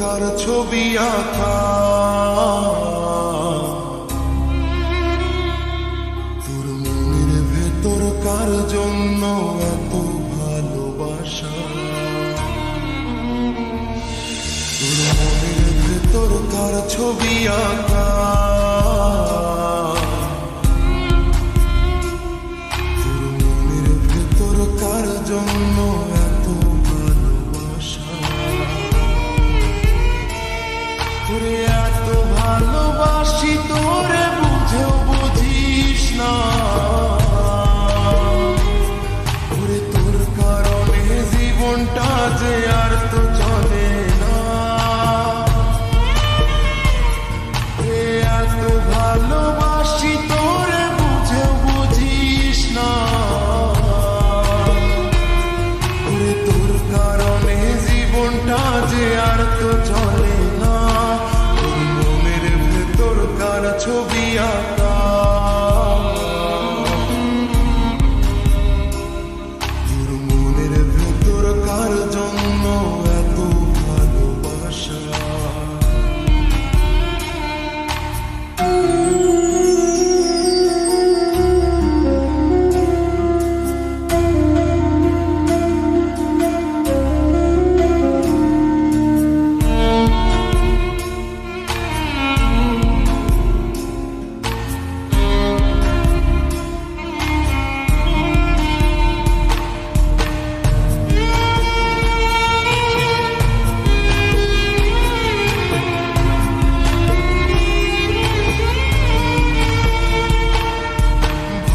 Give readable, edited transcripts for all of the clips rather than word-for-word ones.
কার ছবি আঁকা, তোর মনের ভেতর কার জন্য এত ভালোবাসা, তোর মনের ভেতর কার ছবি আঁকা, তোর মনের ভেতর কার জন্য এত ভালোবাসা, তোরে এত ভালোবাসি তোরে বুঝেও বুঝিস না, তোরে তোর কারণে জীবনটা যে আর তো চলে না, এত ভালোবাসি তোরে বুঝেও বুঝিস না, তোরে তোর কারণে জীবনটা যে আর তো চলে না, তোর মনের ভেতর কার ছবি আঁকা, তোর মনের ভেতর কার জন্য এত ভালোবাসা।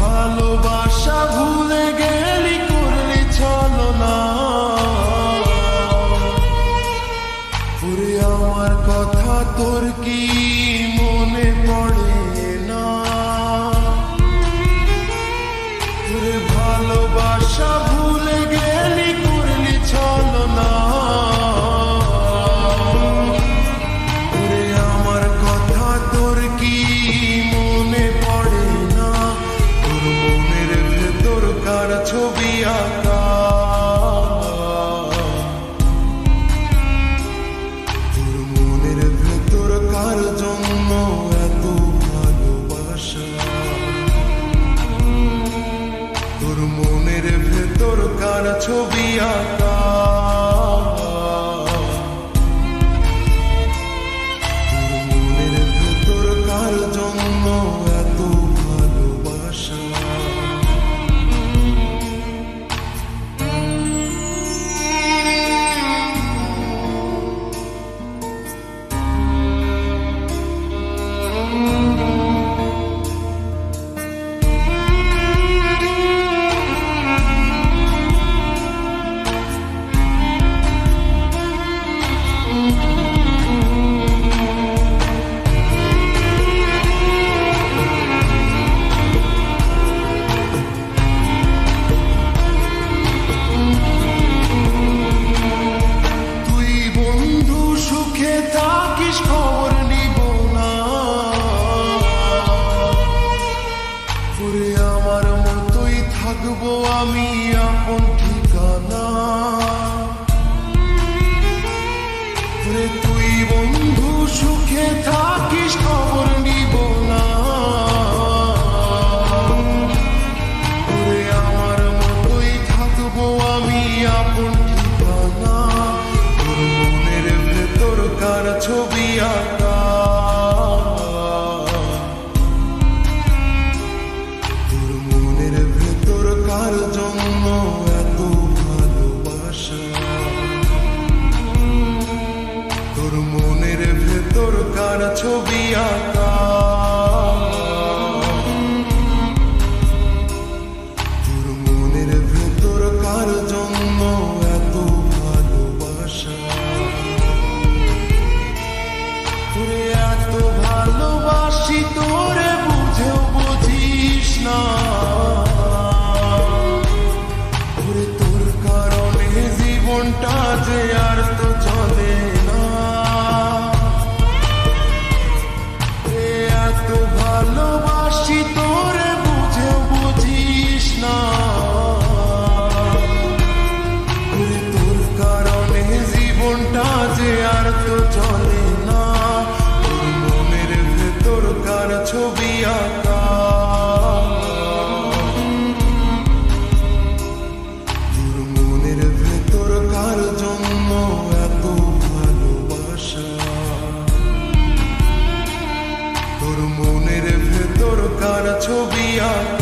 ভালোবাসা ভুলে গেলি করলি ছলনা, ওরে আমার কথা তোর কি মনে পড়ে না, ওরে ভালোবাসা ভুলে গেলি করলি ছলনা, ওরে আমার কথা তোর কি মনে পড়ে না, তোর মনের ভেতর কার ছবি আঁকা, তোর মনের ভেতর কার জন্য এত ভালোবাসা, তোর মনের ভেতর কার ছবি আঁকা, তোর মনের ভেতর কার জন্য এত ভালোবাসা। তুই বন্ধু সুখে থাকিস খবর নিব না, ওরে আমার মতোই থাকবো আমি আপন ঠিকানা, ওরে তুই বন্ধু সুখে থাকিস খবর নিব না, ওরে আমার মতোই থাকবো আমি আপন ঠিকানা, তোর মনের ভেতর কার ছবি আঁকা, তোর মনের ভেতর কার জন্য এত ভালোবাসা, তোর মনের ভেতর কার ছবি আঁকা, তোর মনের ভেতর কার জন্য এত ভালোবাসা, তোরে এত ভালোবাসি তোরে বুঝেও বুঝিস না, তোরে তোর কারণে জীবনটা যে আর তো চলে না, এত ভালোবাসি তোরে বুঝেও বুঝিস না, তোরে তোর কারণে জীবনটা যে আর তো চলে না, তোর মনের ভেতর কার ছবি আঁকা, তোর মনের ভেতর কার জন্য এত ভালোবাসা, তোর মনের ভেতর কার ছবি আঁকা।